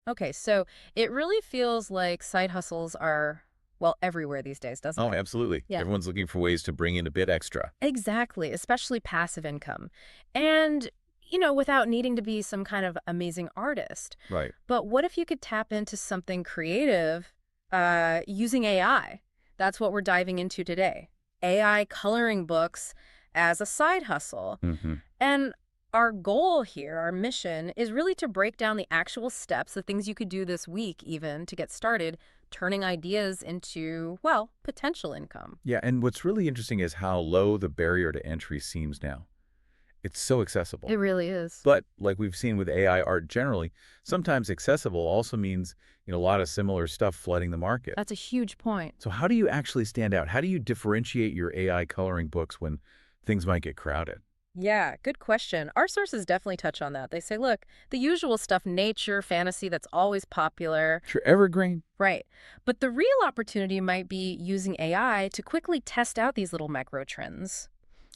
Okay, so it really feels like side hustles are, well, everywhere these days, doesn't Oh, it? absolutely. Yeah. Everyone's looking for ways to bring in a bit extra. Exactly, especially passive income. And, without needing to be some kind of amazing artist. Right. But what if you could tap into something creative using AI? That's what we're diving into today. AI coloring books as a side hustle. Hmm. And our goal here, our mission, is really to break down the actual steps, the things you could do this week even to get started, turning ideas into, well, potential income. Yeah, and what's really interesting is how low the barrier to entry seems now. It's so It accessible. really is. But like we've seen with AI art generally, sometimes accessible also means, a lot of similar stuff flooding the market. That's a huge point. So how do you actually stand out? How do you differentiate your AI coloring books when things might get crowded? Yeah, good question. Our sources definitely touch on that. They say, look, the usual stuff, nature, fantasy, that's always popular. Sure, evergreen. Right. But the real opportunity might be using AI to quickly test out these little micro trends.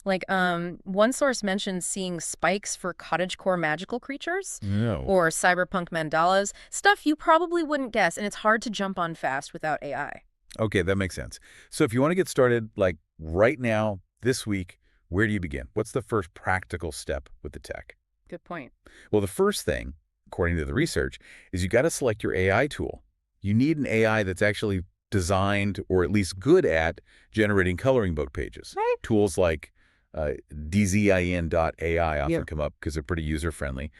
Like, one source mentions seeing spikes for cottagecore magical creatures No. or cyberpunk mandalas, stuff you probably wouldn't guess, and it's hard to jump on fast without AI. Okay, that makes sense. So if you want to get started, like right now, this week, where do you begin? What's the first practical step with the tech? Good point. Well, the first thing, according to the research, is you got to select your AI tool. You need an AI that's actually designed or at least good at generating coloring book pages. Right. Tools like DZIN.ai Yeah. often come up because they're pretty user-friendly.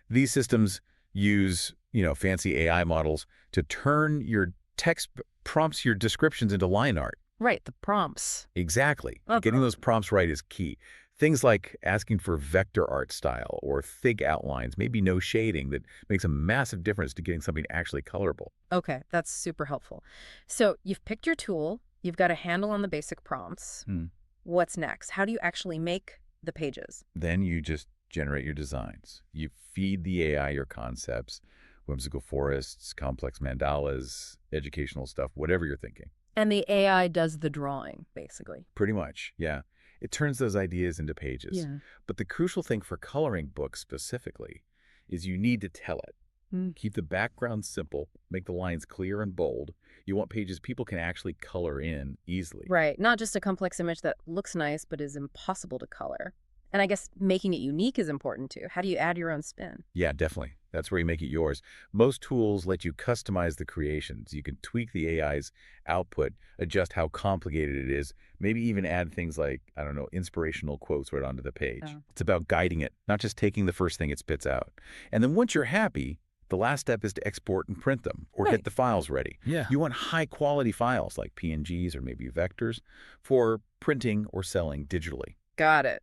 These systems use, fancy AI models to turn your text prompts, your descriptions into line art. Right, the prompts. Exactly. Love Getting those those. prompts right is key. Things like asking for vector art style or thick outlines, maybe no shading, that makes a massive difference to getting something actually colorable. Okay, that's super helpful. So you've picked your tool, you've got a handle on the basic prompts. Hmm. What's next? How do you actually make the pages? Then you just generate your designs. You feed the AI your concepts, whimsical forests, complex mandalas, educational stuff, whatever you're thinking. And the AI does the drawing, basically. Pretty much, yeah. It turns those ideas into pages. Yeah. But the crucial thing for coloring books specifically is you need to tell it. Mm. Keep the background simple, make the lines clear and bold. You want pages people can actually color in easily. Right, not just a complex image that looks nice but is impossible to color. And I guess making it unique is important too. How do you add your own spin? Yeah, definitely. That's where you make it yours. Most tools let you customize the creations. You can tweak the AI's output, adjust how complicated it is, maybe even add things like, I don't know, inspirational quotes right onto the page. Oh. It's about guiding it, not just taking the first thing it spits out. And then once you're happy, the last step is to export and print them or get Right. the files ready. Yeah. You want high quality files like PNGs or maybe vectors for printing or selling digitally. Got it.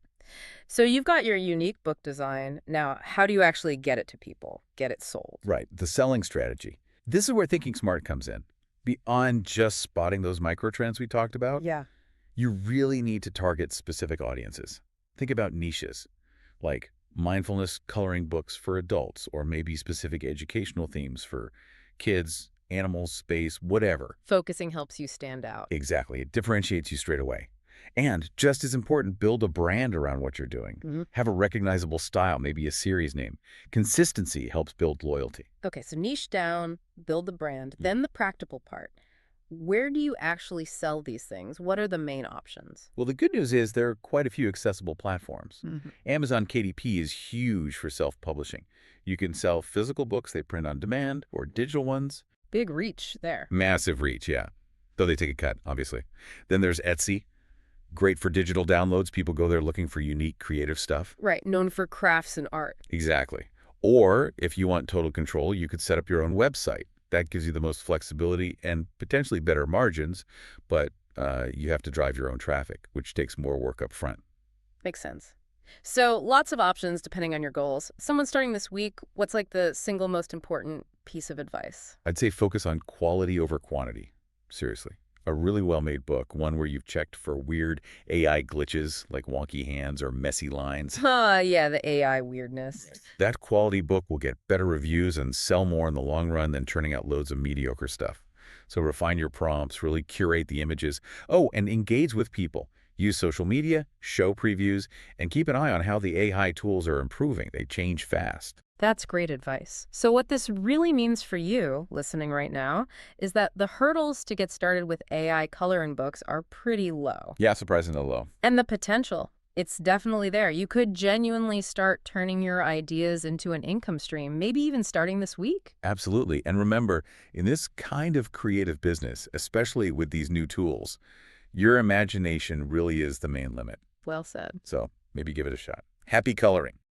So you've got your unique book design. Now, how do you actually get it to people, get it sold? Right, the selling strategy. This is where Thinking Smart comes in. Beyond just spotting those micro trends we talked about, Yeah. you really need to target specific audiences. Think about niches, like mindfulness coloring books for adults, or maybe specific educational themes for kids, animals, space, whatever. Focusing helps you stand out. Exactly. It differentiates you straight away. And just as important, build a brand around what you're doing. Mhm. Have a recognizable style, maybe a series name. Consistency helps build loyalty. Okay, so niche down, build the brand, then the practical part. Where do you actually sell these things? What are the main options? Well, the good news is there are quite a few accessible platforms. Mhm. Amazon KDP is huge for self-publishing. You can sell physical books they print on demand or digital ones. Big reach there. Massive reach, yeah. Though they take a cut, obviously. Then there's Etsy. Great for digital downloads. People go there looking for unique, creative stuff. Right, known for crafts and art. Exactly. Or if you want total control, you could set up your own website. That gives you the most flexibility and potentially better margins, but you have to drive your own traffic, which takes more work up front. Makes sense. So lots of options depending on your goals. Someone starting this week, what's like the single most important piece of advice? I'd say focus on quality over quantity. Seriously. A really well-made book, one where you've checked for weird AI glitches like wonky hands or messy lines. Yeah, the AI weirdness. That quality book will get better reviews and sell more in the long run than turning out loads of mediocre stuff. So refine your prompts, really curate the images. Oh, and engage with people. Use social media, show previews, and keep an eye on how the AI tools are improving. They change fast. That's great advice. So, what this really means for you, listening right now, is that the hurdles to get started with AI coloring books are pretty low. Yeah, surprisingly low. And the potential, it's definitely there. You could genuinely start turning your ideas into an income stream, maybe even starting this week. Absolutely. And remember, in this kind of creative business, especially with these new tools, your imagination really is the main limit. Well said. So maybe give it a shot. Happy coloring.